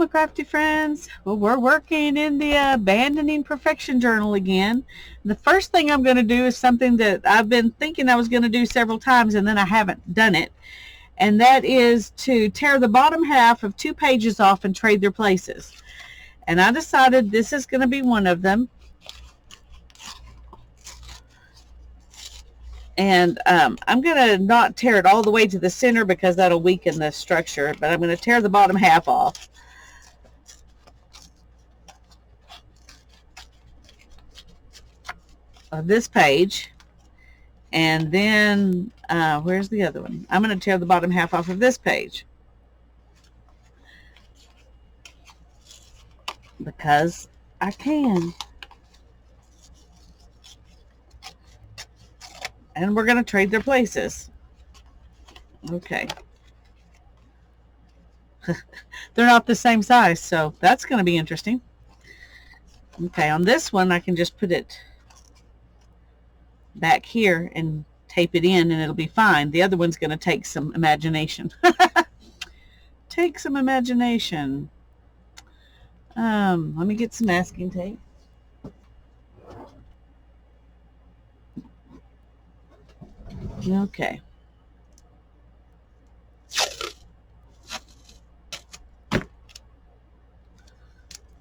my crafty friends. Well, we're working in the Abandoning Perfection Journal again. The first thing I'm going to do is something that I've been thinking I was going to do several times and then I haven't done it. And that is to tear the bottom half of 2 pages off and trade their places. And I decided this is going to be one of them. And I'm going to not tear it all the way to the center because that'll weaken the structure, but I'm going to tear the bottom half off. Of this page. And then, where's the other one? I'm going to tear the bottom half off of this page. Because I can. And we're going to trade their places. Okay. They're not the same size, so that's going to be interesting. Okay, on this one, I can just put it back here and tape it in, and it'll be fine. The other one's going to take some imagination. Take some imagination. Let me get some masking tape. Okay.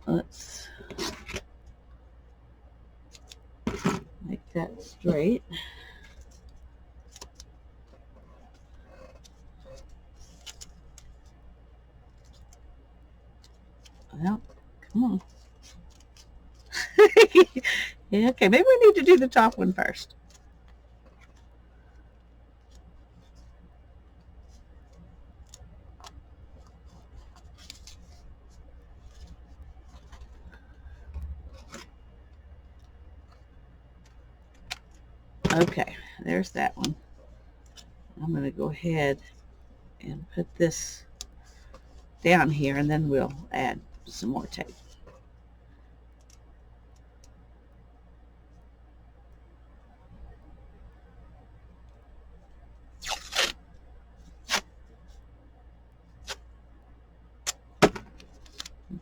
Let's make that straight. Well, come on. Yeah, okay, maybe we need to do the top one first. Okay, there's that one. I'm going to go ahead and put this down here, and then we'll add some more tape.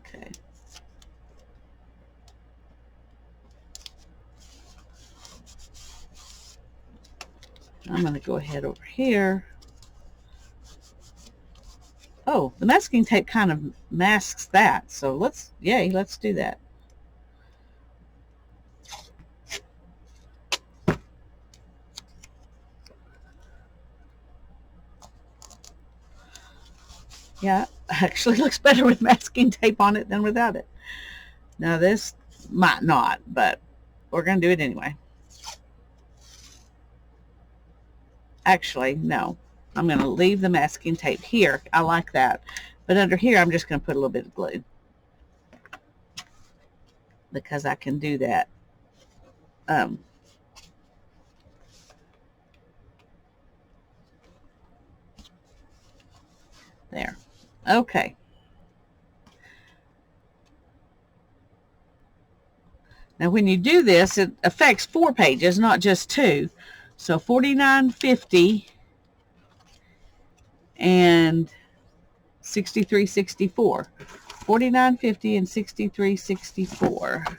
Okay. I'm going to go ahead over here. Oh, the masking tape kind of masks that, so let's do that. Yeah, actually looks better with masking tape on it than without it. Now this might not, but we're going to do it anyway. Actually, no. I'm going to leave the masking tape here. I like that. But under here, I'm just going to put a little bit of glue. Because I can do that. There. Okay. Now when you do this, it affects 4 pages, not just 2. So 49.50 and 63.64. 49.50 and 63.64.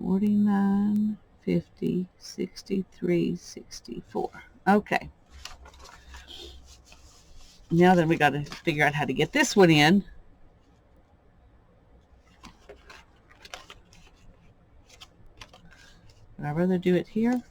$49.50, 63.64. Okay. Now then we got to figure out how to get this one in. Would I rather do it here?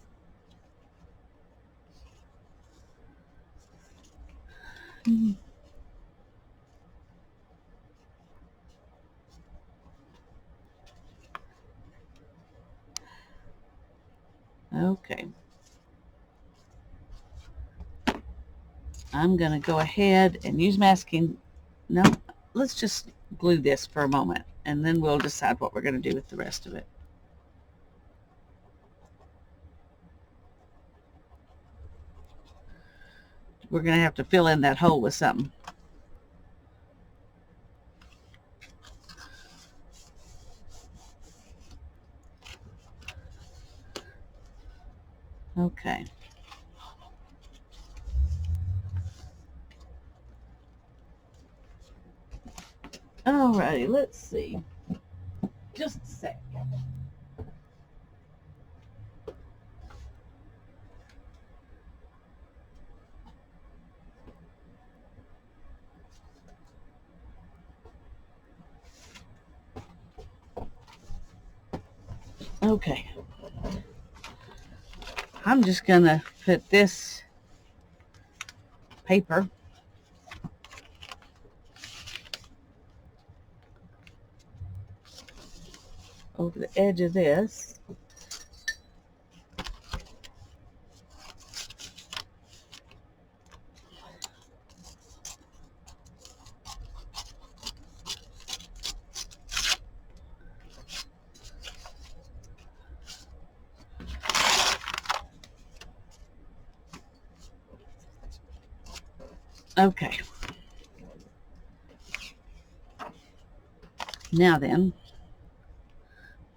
Okay. I'm going to go ahead and use masking. No, let's just glue this for a moment, and then we'll decide what we're going to do with the rest of it. We're going to have to fill in that hole with something. Okay. Alrighty, let's see. Just a sec. Okay. I'm just going to put this paper over the edge of this. Okay. Now then,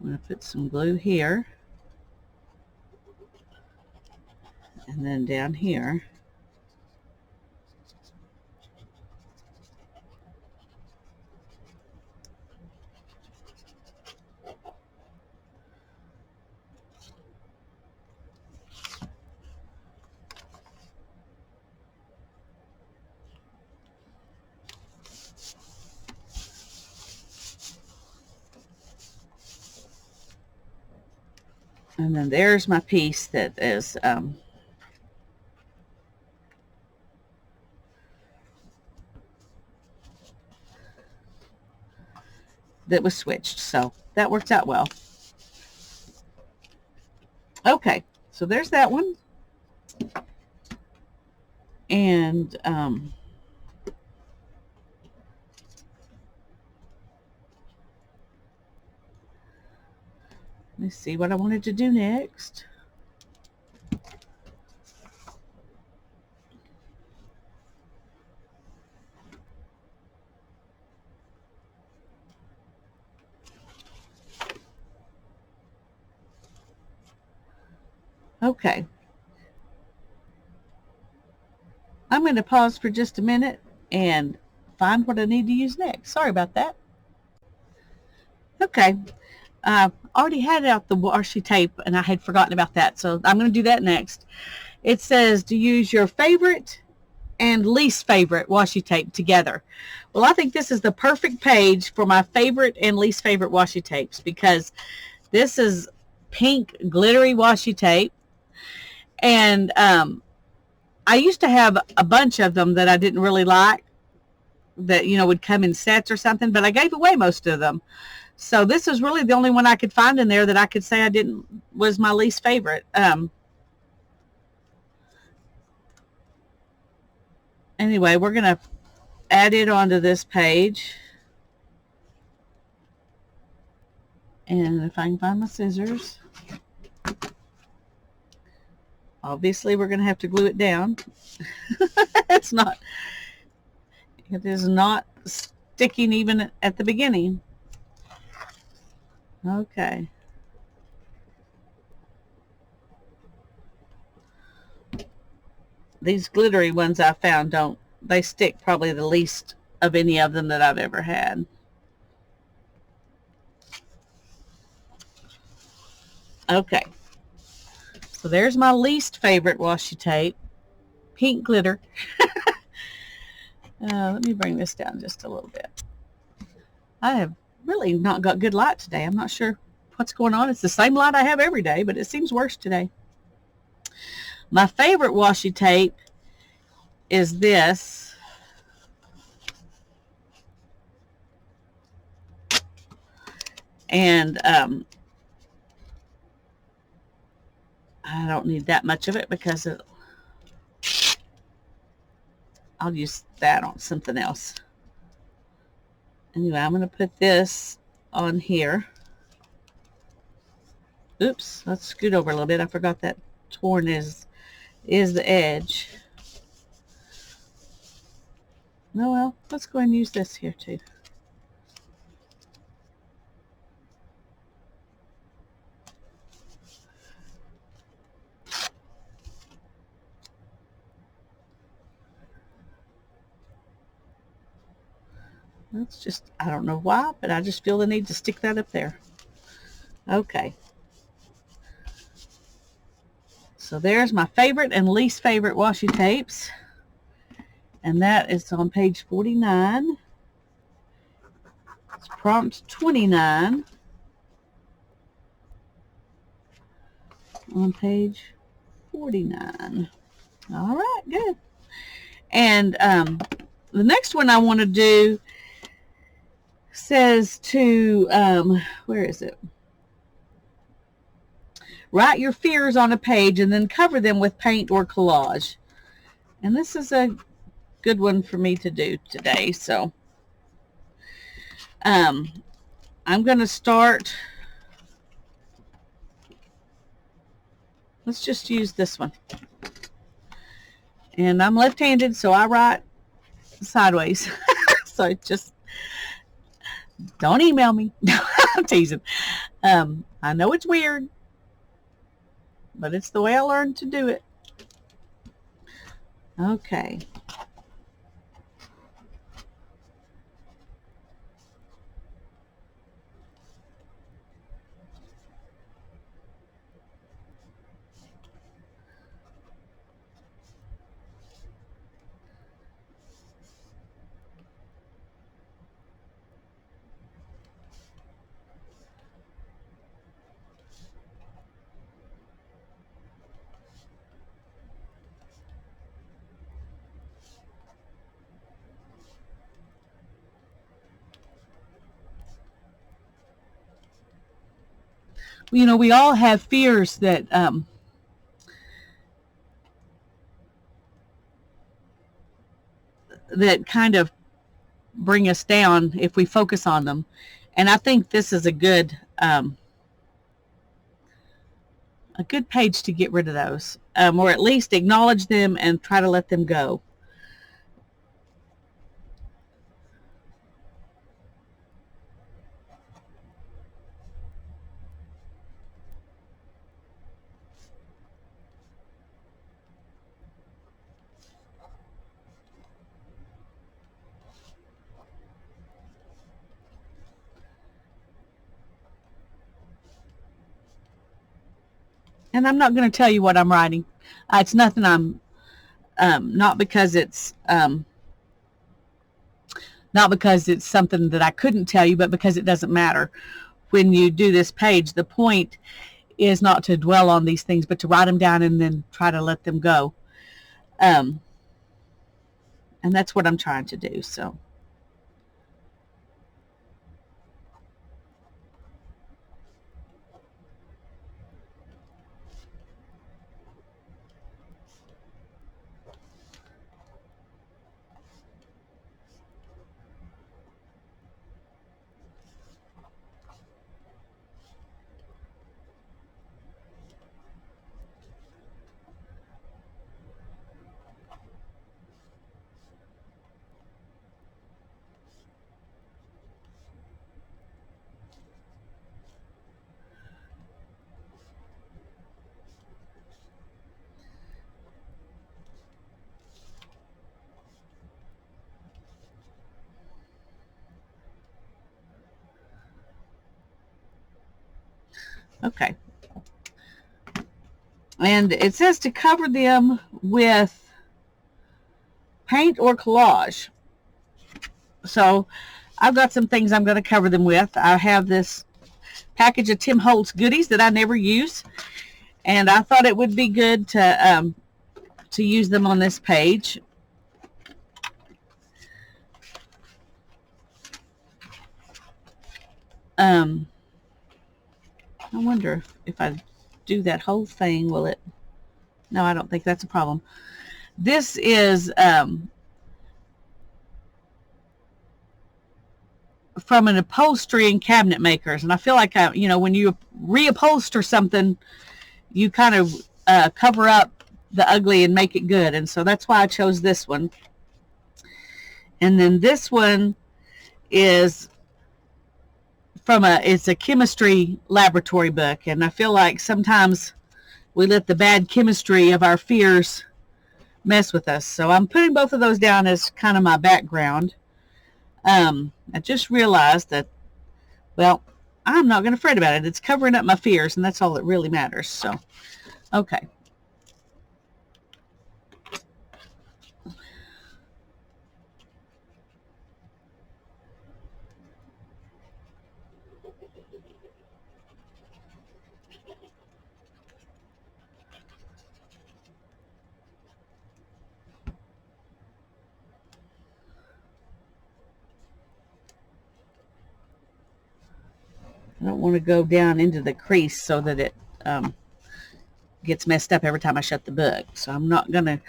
I'm going to put some glue here. And then down here. And then there's my piece that is that was switched. So that worked out well. Okay, so there's that one. And let's see what I wanted to do next. Okay. I'm going to pause for just a minute and find what I need to use next. Sorry about that. Okay. I already had out the washi tape and I had forgotten about that. So I'm going to do that next. It says to use your favorite and least favorite washi tape together. Well, I think this is the perfect page for my favorite and least favorite washi tapes because this is pink glittery washi tape. And I used to have a bunch of them that I didn't really like that, you know, would come in sets or something, but I gave away most of them. So this is really the only one I could find in there that I could say was my least favorite. Anyway, we're going to add it onto this page. And if I can find my scissors. Obviously, we're going to have to glue it down. It is not sticking even at the beginning. Okay. These glittery ones I found they stick probably the least of any of them that I've ever had. Okay. So there's my least favorite washi tape. Pink glitter. Let me bring this down just a little bit. I have really not got good light today. I'm not sure what's going on. It's the same light I have every day, but it seems worse today. My favorite washi tape is this. And I don't need that much of it because I'll use that on something else. Anyway, I'm going to put this on here. Oops, let's scoot over a little bit. I forgot that torn is the edge. No, well, let's go and use this here too. That's just, I don't know why, but I just feel the need to stick that up there. Okay. So there's my favorite and least favorite washi tapes. And that is on page 49. It's prompt 29 on page 49. All right, good. And the next one I want to do says to, where is it? Write your fears on a page and then cover them with paint or collage. And this is a good one for me to do today. So I'm going to start. Let's just use this one. And I'm left-handed, so I write sideways. So just don't email me. I'm teasing. I know it's weird, but it's the way I learned to do it. Okay. You know, we all have fears that that kind of bring us down if we focus on them. And I think this is a good page to get rid of those, or at least acknowledge them and try to let them go. And I'm not going to tell you what I'm writing. It's nothing I'm, not because it's something that I couldn't tell you, but because it doesn't matter. When you do this page, the point is not to dwell on these things, but to write them down and then try to let them go. And that's what I'm trying to do. So. Okay. And it says to cover them with paint or collage. So I've got some things I'm going to cover them with. I have this package of Tim Holtz goodies that I never use, and I thought it would be good to use them on this page. I wonder if I do that whole thing, will it? No, I don't think that's a problem. This is from an upholstery and cabinet makers, and I feel like when you reupholster something, you kind of cover up the ugly and make it good, and so that's why I chose this one. And then this one is it's a chemistry laboratory book, and I feel like sometimes we let the bad chemistry of our fears mess with us. So I'm putting both of those down as kind of my background. I just realized that, well, I'm not going to fret about it. It's covering up my fears, and that's all that really matters. So, okay. I don't want to go down into the crease so that it gets messed up every time I shut the book. So I'm not going to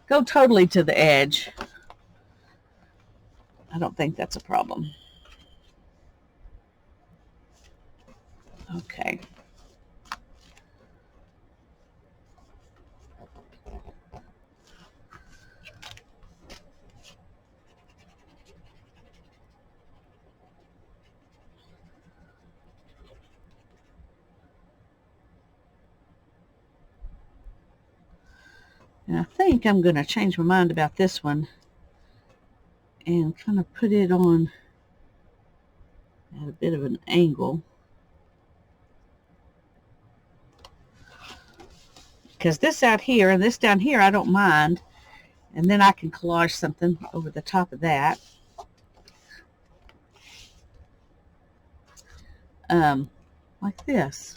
go totally to the edge. I don't think that's a problem. Okay. And I think I'm going to change my mind about this one and kind of put it on at a bit of an angle. Because this out here and this down here, I don't mind. And then I can collage something over the top of that. Like this.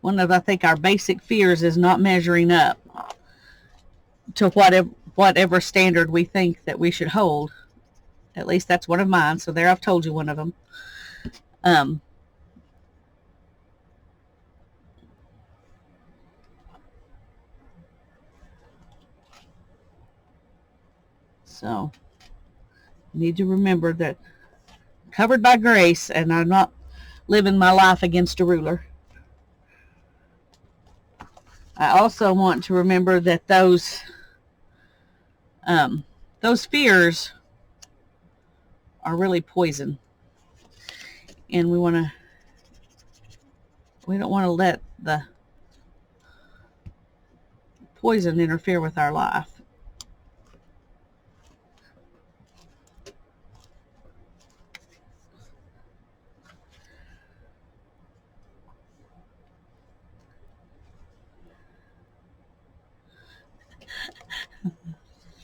One of, I think, our basic fears is not measuring up to whatever standard we think that we should hold. At least that's one of mine. So there, I've told you one of them. So you need to remember that covered by grace, and I'm not living my life against a ruler. I also want to remember that those fears are really poison, and we don't want to let the poison interfere with our life.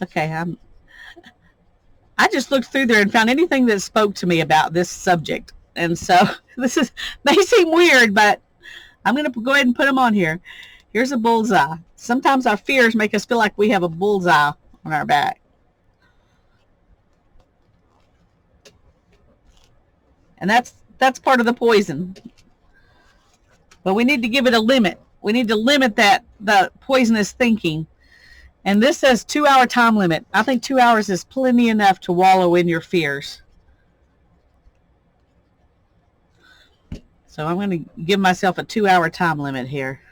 Okay, I just looked through there and found anything that spoke to me about this subject. And so this may seem weird, but I'm going to go ahead and put them on here. Here's a bullseye. Sometimes our fears make us feel like we have a bullseye on our back. And that's part of the poison. But we need to give it a limit. We need to limit the poisonous thinking. And this says 2-hour time limit. I think 2 hours is plenty enough to wallow in your fears. So I'm going to give myself a 2-hour time limit here.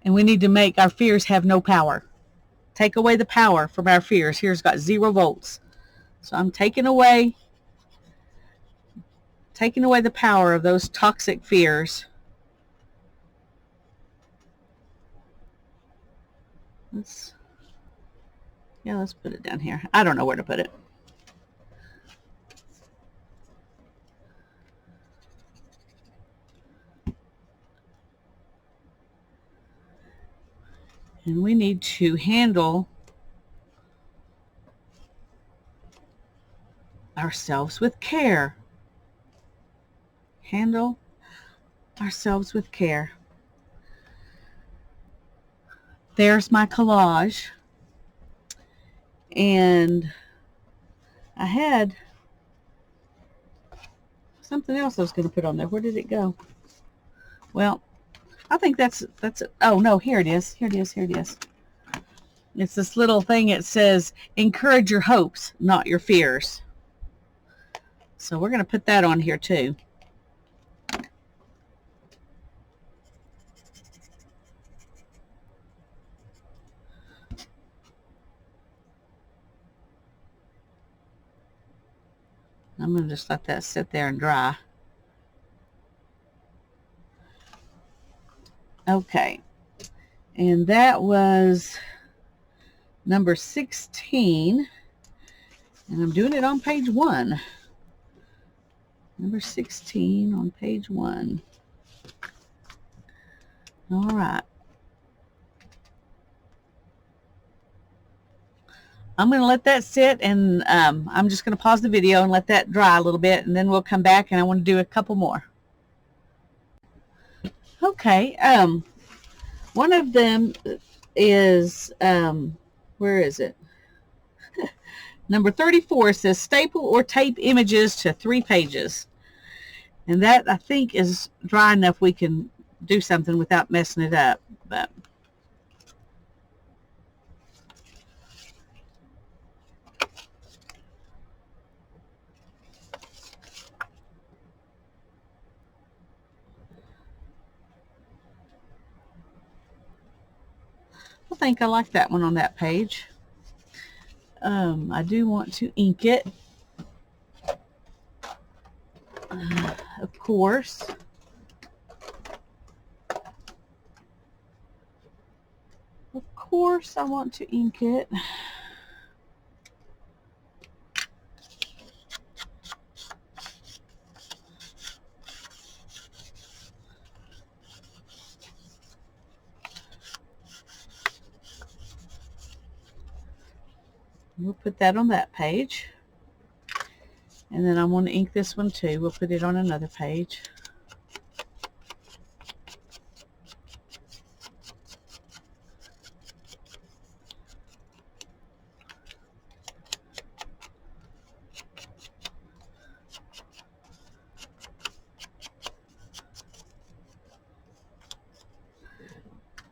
And we need to make our fears have no power. Take away the power from our fears. Here's got 0 volts. So I'm taking away the power of those toxic fears. Let's put it down here. I don't know where to put it. And we need to handle ourselves with care. Handle ourselves with care. There's my collage. And I had something else I was going to put on there. Where did it go? Well, I think that's it. Oh, no, here it is. Here it is. It's this little thing. It says, encourage your hopes, not your fears. So we're going to put that on here too. I'm going to just let that sit there and dry. Okay. And that was number 16. And I'm doing it on page 1. Number 16 on page 1. All right. I'm going to let that sit, and I'm just going to pause the video and let that dry a little bit, and then we'll come back, and I want to do a couple more. Okay. One of them is, where is it? Number 34 says staple or tape images to 3 pages. And that, I think, is dry enough we can do something without messing it up. But I think I like that one on that page. I do want to ink it. Of course. Of course I want to ink it. We'll put that on that page. And then I want to ink this one too. We'll put it on another page.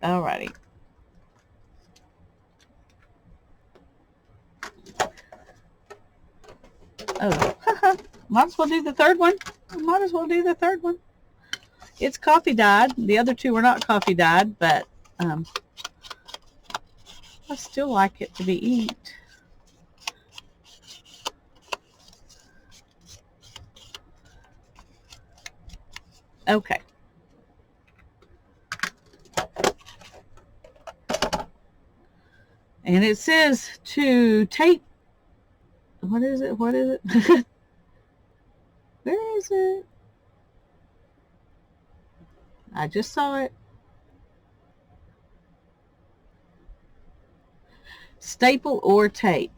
Alrighty. Oh, might as well do the third one. Might as well do the third one. It's coffee dyed. The other two are not coffee dyed, but I still like it to be inked. Okay. And it says to tape. What is it? What is it? Where is it? I just saw it. Staple or tape.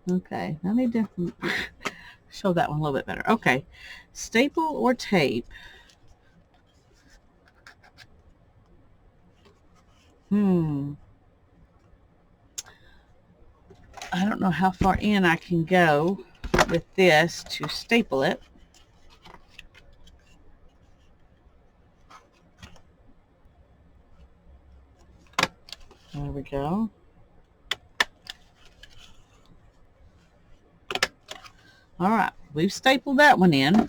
Okay, I need to show that one a little bit better. Okay, staple or tape. I don't know how far in I can go with this to staple it. There we go. All right, we've stapled that one in.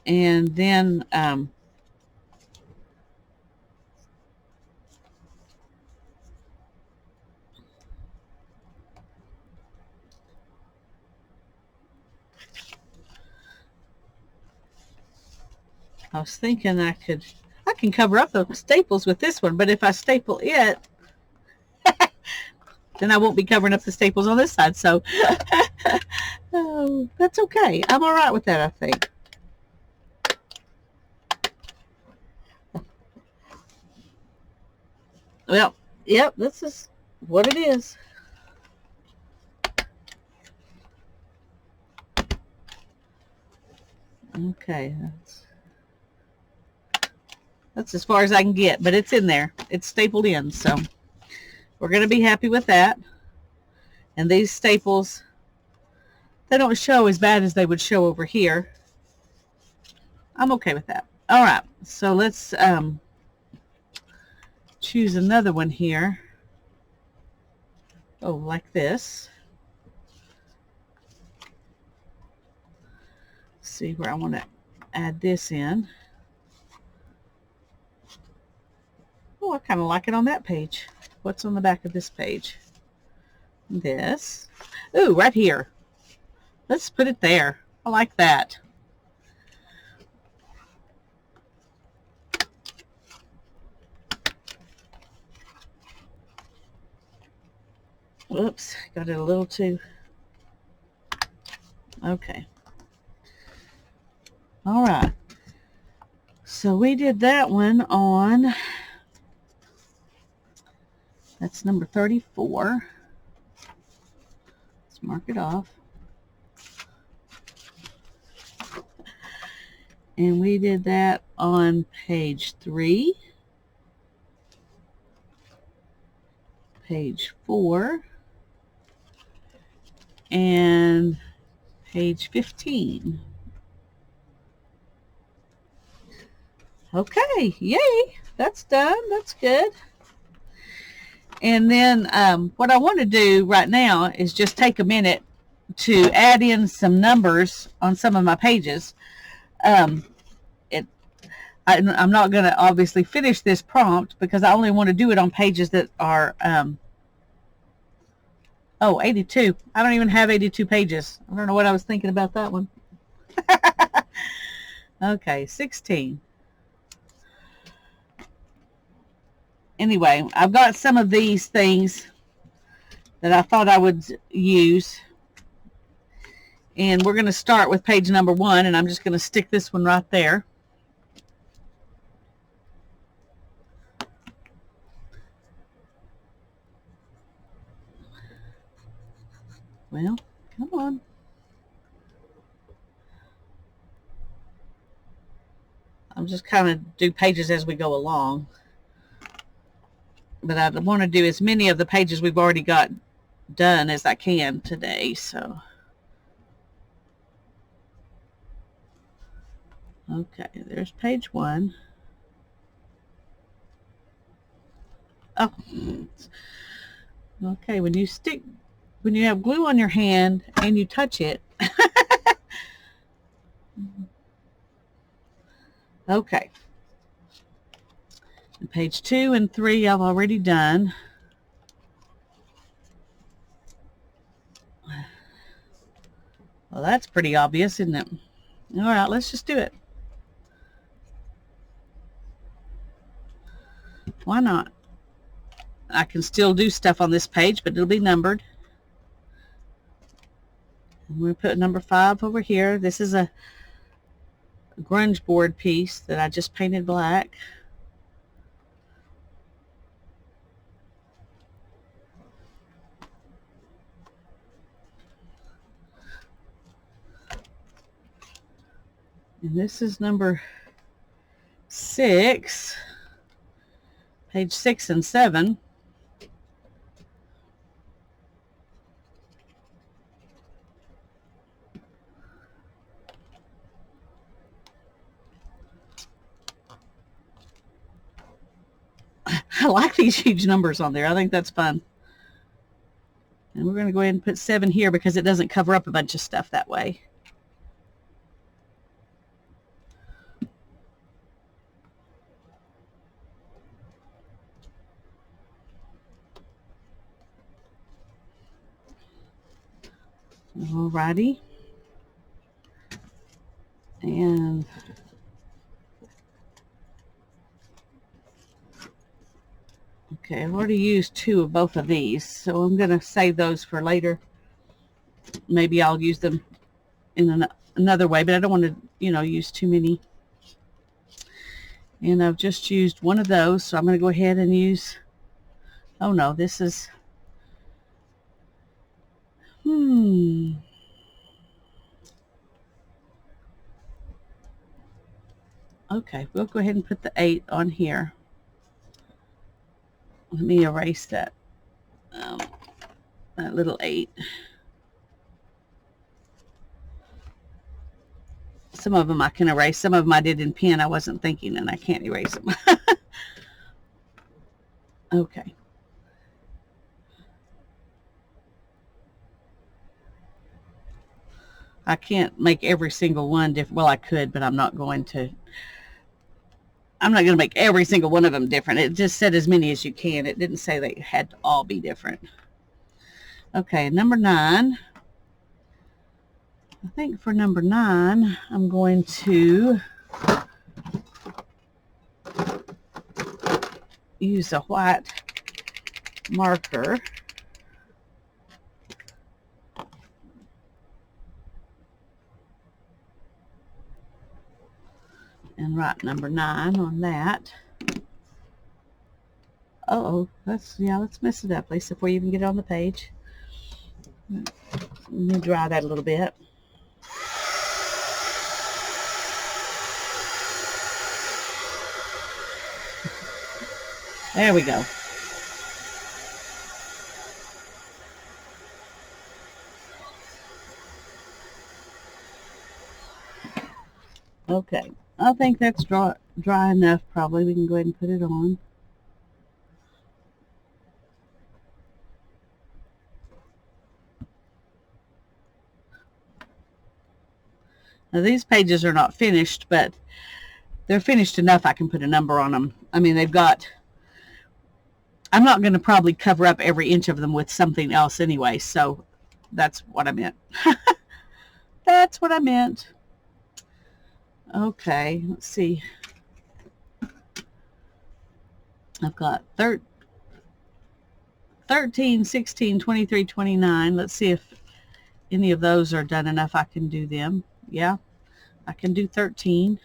And then I was thinking I can cover up the staples with this one, but if I staple it, then I won't be covering up the staples on this side. So oh, that's okay. I'm all right with that, I think. Well, yep, this is what it is. Okay, that's as far as I can get, but it's in there. It's stapled in, so we're going to be happy with that. And these staples, they don't show as bad as they would show over here. I'm okay with that. All right, so let's choose another one here. Oh, like this. See where I want to add this in. Oh, I kind of like it on that page. What's on the back of this page? This. Ooh, right here. Let's put it there. I like that. Whoops, got it a little too. Okay. All right. So we did that one on, that's number 34. Let's mark it off. And we did that on page 3, page 4, and page 15. Okay, yay, that's done. That's good. And then what I want to do right now is just take a minute to add in some numbers on some of my pages. I'm not going to obviously finish this prompt because I only want to do it on pages that are, 82. I don't even have 82 pages. I don't know what I was thinking about that one. Okay, 16. Anyway, I've got some of these things that I thought I would use. And we're going to start with page number 1, and I'm just going to stick this one right there. Well, come on. I'm just kind of do pages as we go along. But I want to do as many of the pages we've already got done as I can today. So, okay, there's page 1. Oh, okay, when you have glue on your hand and you touch it. Okay. Page 2 and 3 I've already done. Well, that's pretty obvious, isn't it? All right, let's just do it. Why not? I can still do stuff on this page, but it'll be numbered. I'm going to put number 5 over here. This is a grunge board piece that I just painted black. And this is number 6, page 6 and 7. I like these huge numbers on there. I think that's fun. And we're going to go ahead and put 7 here because it doesn't cover up a bunch of stuff that way. Alrighty. And okay, I've already used 2 of both of these, so I'm going to save those for later. Maybe I'll use them in another way, but I don't want to, use too many. And I've just used 1 of those, so I'm going to go ahead and use, oh no, this is, okay, we'll go ahead and put the 8 on here. Let me erase that little 8. Some of them I can erase. Some of them I did in pen. I wasn't thinking, and I can't erase them. Okay. I can't make every single one different. Well, I could, but I'm not going to. I'm not going to make every single one of them different. It just said as many as you can. It didn't say they had to all be different. Okay, number 9. I think for number 9, I'm going to use a white marker. write number 9 on that. Uh-oh, let's mess it up, Lisa, before you even get it on the page. Let me dry that a little bit. There we go. Okay, I think that's dry enough probably. We can go ahead and put it on. Now these pages are not finished, but they're finished enough I can put a number on them. I mean, they've got, I'm not going to probably cover up every inch of them with something else anyway, so that's what I meant. That's what I meant. Okay, let's see. I've got 13, 16, 23, 29. Let's see if any of those are done enough I can do them. Yeah, I can do 13.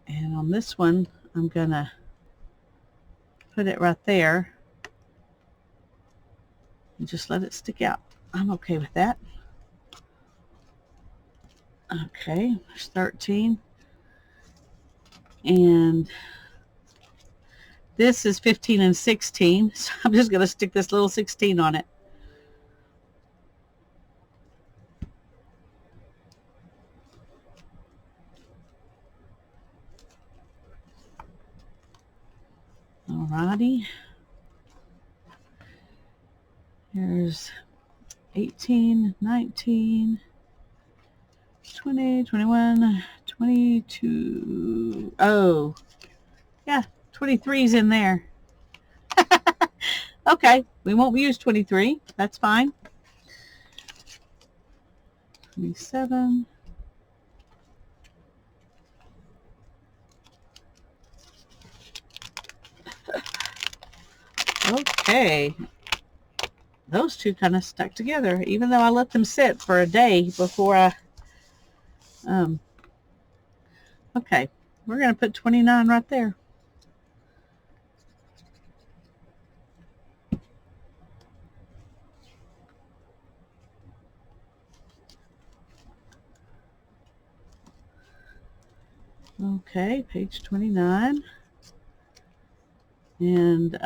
And on this one, I'm going to put it right there and just let it stick out. I'm okay with that. Okay, there's 13. And this is 15 and 16, so I'm just going to stick this little 16 on it. Alrighty. Here's 18, 19, 20, 21, 22. Oh, yeah, 23's in there. Okay, we won't use 23. That's fine. 27. Okay. Those two kind of stuck together, even though I let them sit for a day before I... Okay, we're going to put 29 right there. Okay, page 29. And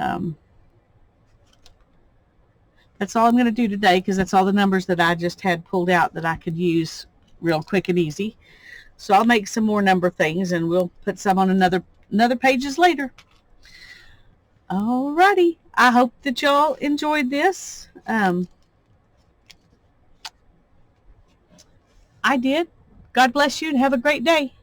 that's all I'm going to do today, because that's all the numbers that I just had pulled out that I could use real quick and easy. So I'll make some more number things, and we'll put some on another pages later. Alrighty, I hope that y'all enjoyed this. I did. God bless you and have a great day.